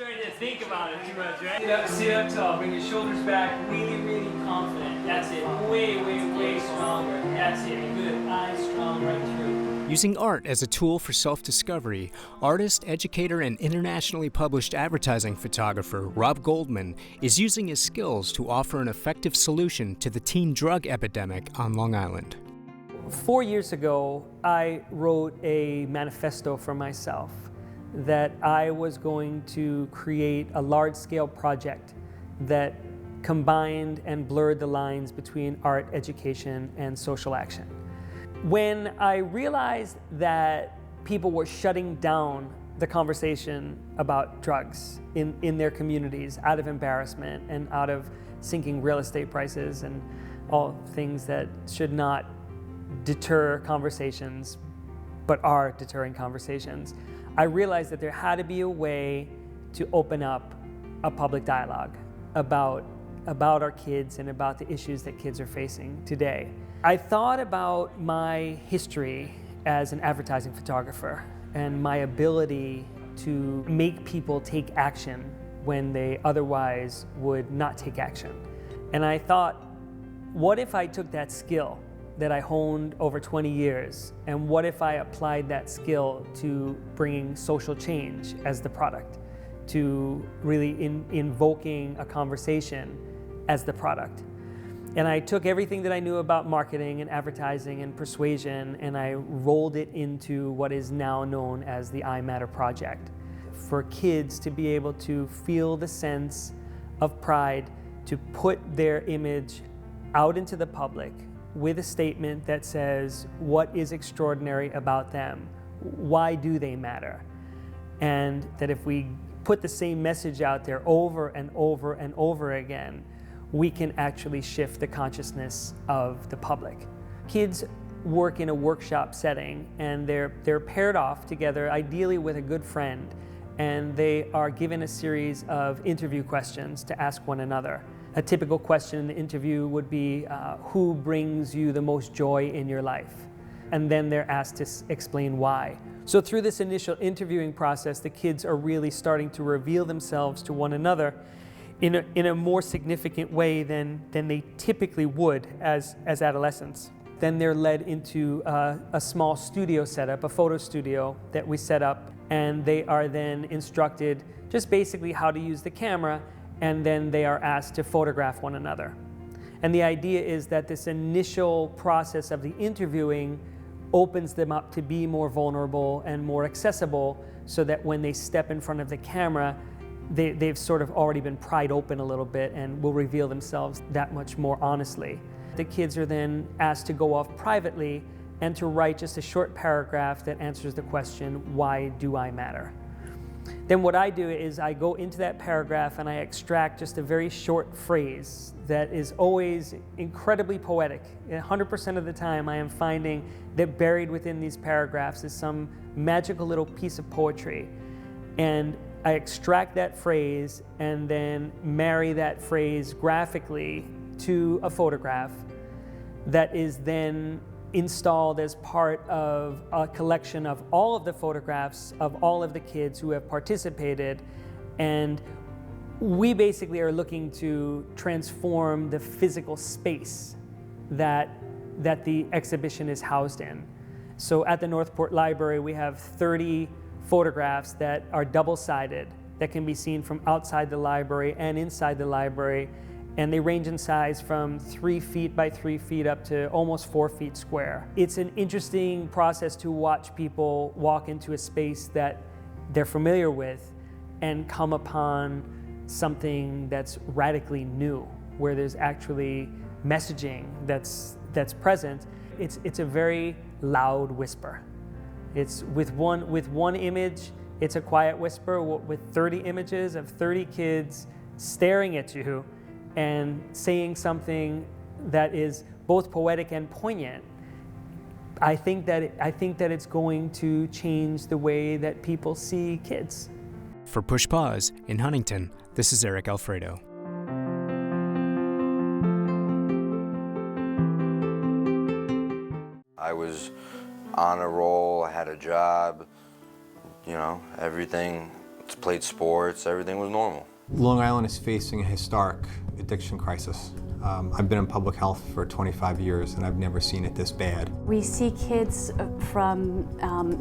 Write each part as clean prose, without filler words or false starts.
starting to think about it too much, right? Sit up tall, bring your shoulders back, really, really confident. That's it, way stronger. That's it, good, eyes strong right through. Using art as a tool for self-discovery, artist, educator, and internationally published advertising photographer Rob Goldman is using his skills to offer an effective solution to the teen drug epidemic on Long Island. 4 years ago, I wrote a manifesto for myself that I was going to create a large-scale project that combined and blurred the lines between art, education, and social action. When I realized that people were shutting down the conversation about drugs in their communities out of embarrassment and out of sinking real estate prices and all things that should not deter conversations, but are deterring conversations, I realized that there had to be a way to open up a public dialogue about our kids and about the issues that kids are facing today. I thought about my history as an advertising photographer and my ability to make people take action when they otherwise would not take action. And I thought, what if I took that skill that I honed over 20 years, and what if I applied that skill to bringing social change as the product, to really invoking a conversation as the product? And I took everything that I knew about marketing and advertising and persuasion, and I rolled it into what is now known as the I Matter Project. For kids to be able to feel the sense of pride, to put their image out into the public with a statement that says what is extraordinary about them, why do they matter, and that if we put the same message out there over and over and over again, we can actually shift the consciousness of the public. Kids work in a workshop setting, and they're paired off together, ideally with a good friend, and they are given a series of interview questions to ask one another. A typical question in the interview would be, who brings you the most joy in your life? And then they're asked to explain why. So through this initial interviewing process, the kids are really starting to reveal themselves to one another in a more significant way than they typically would as adolescents. Then they're led into a small studio setup, a photo studio that we set up, and they are then instructed just basically how to use the camera, and then they are asked to photograph one another. And the idea is that this initial process of the interviewing opens them up to be more vulnerable and more accessible, so that when they step in front of the camera, they've sort of already been pried open a little bit and will reveal themselves that much more honestly. The kids are then asked to go off privately and to write just a short paragraph that answers the question, why do I matter? Then what I do is I go into that paragraph and I extract just a very short phrase that is always incredibly poetic. 100% of the time I am finding that buried within these paragraphs is some magical little piece of poetry. And I extract that phrase and then marry that phrase graphically to a photograph that is then installed as part of a collection of all of the photographs of all of the kids who have participated. And we basically are looking to transform the physical space that the exhibition is housed in. So at the Northport Library, we have 30 photographs that are double-sided that can be seen from outside the library and inside the library, and they range in size from 3 feet by 3 feet up to almost 4 feet square. It's an interesting process to watch people walk into a space that they're familiar with and come upon something that's radically new, where there's actually messaging that's present. It's a very loud whisper. It's with one image, it's a quiet whisper. With 30 images of 30 kids staring at you and saying something that is both poetic and poignant, I think that it's going to change the way that people see kids. For Push Pause in Huntington, this is Eric Alfredo. I was on a roll, I had a job, you know, everything played sports, everything was normal. Long Island is facing a historic addiction crisis. I've been in public health for 25 years and I've never seen it this bad. We see kids from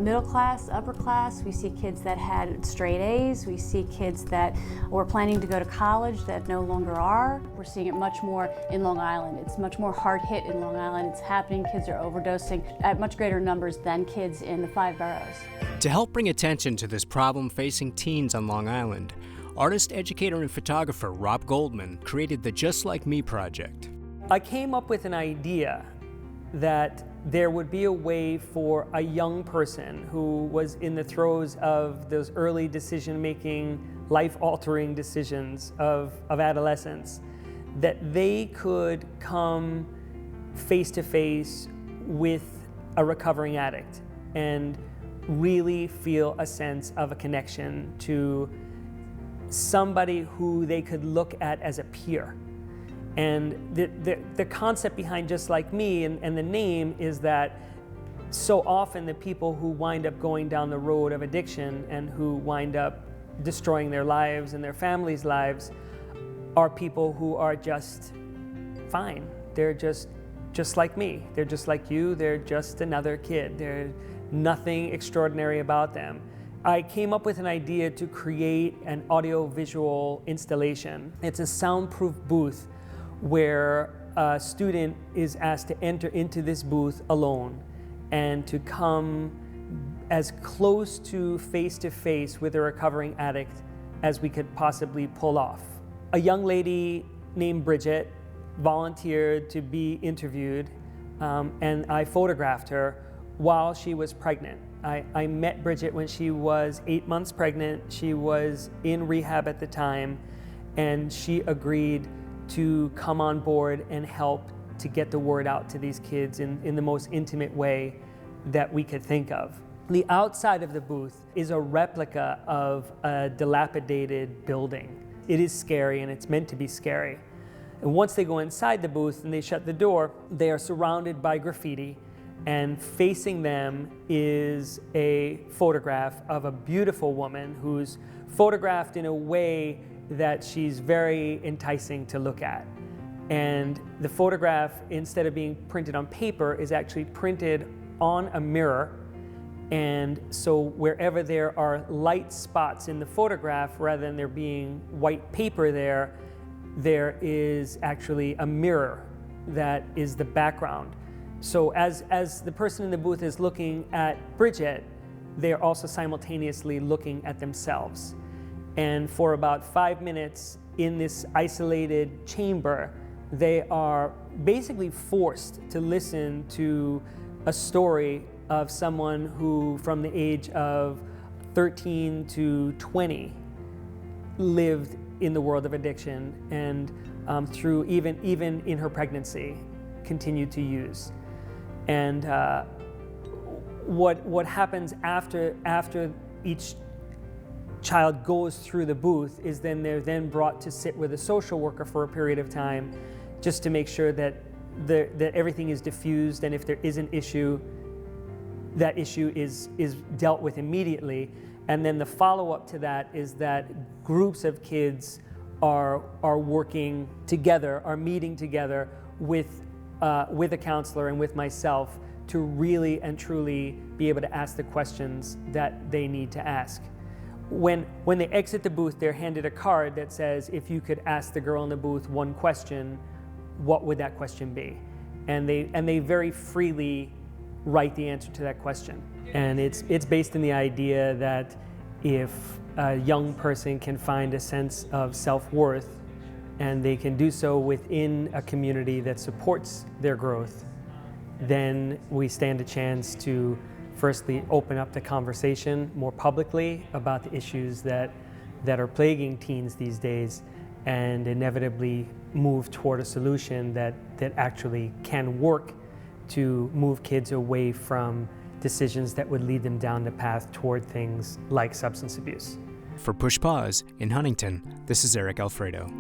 middle class, upper class. We see kids that had straight A's. We see kids that were planning to go to college that no longer are. We're seeing it much more in Long Island. It's much more hard hit in Long Island. It's happening. Kids are overdosing at much greater numbers than kids in the 5 boroughs. To help bring attention to this problem facing teens on Long Island, artist, educator, and photographer Rob Goldman created the Just Like Me project. I came up with an idea that there would be a way for a young person who was in the throes of those early decision-making, life-altering decisions of adolescence, that they could come face-to-face with a recovering addict and really feel a sense of a connection to somebody who they could look at as a peer. And the concept behind Just Like Me and the name is that so often the people who wind up going down the road of addiction and who wind up destroying their lives and their families' lives are people who are just fine. They're just like me. They're just like you. They're just another kid. There's nothing extraordinary about them. I came up with an idea to create an audio-visual installation. It's a soundproof booth where a student is asked to enter into this booth alone and to come as close to face-to-face with a recovering addict as we could possibly pull off. A young lady named Bridget volunteered to be interviewed, and I photographed her while she was pregnant. I met Bridget when she was 8 months pregnant. She was in rehab at the time, and she agreed to come on board and help to get the word out to these kids in the most intimate way that we could think of. The outside of the booth is a replica of a dilapidated building. It is scary, and it's meant to be scary. And once they go inside the booth and they shut the door, they are surrounded by graffiti, and facing them is a photograph of a beautiful woman who's photographed in a way that she's very enticing to look at. And the photograph, instead of being printed on paper, is actually printed on a mirror. And so wherever there are light spots in the photograph, rather than there being white paper there is actually a mirror that is the background. So as the person in the booth is looking at Bridget, they're also simultaneously looking at themselves. And for about 5 minutes in this isolated chamber, they are basically forced to listen to a story of someone who, from the age of 13 to 20, lived in the world of addiction, and through even in her pregnancy, continued to use. And what happens after each child goes through the booth is then they're then brought to sit with a social worker for a period of time, just to make sure that everything is diffused, and if there is an issue, that issue is dealt with immediately. And then the follow-up to that is that groups of kids are working together, are meeting together with a counselor and with myself to really and truly be able to ask the questions that they need to ask. When they exit the booth, they're handed a card that says, if you could ask the girl in the booth one question, what would that question be? And they very freely write the answer to that question. And it's based in the idea that if a young person can find a sense of self-worth, and they can do so within a community that supports their growth, then we stand a chance to firstly open up the conversation more publicly about the issues that are plaguing teens these days, and inevitably move toward a solution that actually can work to move kids away from decisions that would lead them down the path toward things like substance abuse. For Push Pause in Huntington, this is Eric Alfredo.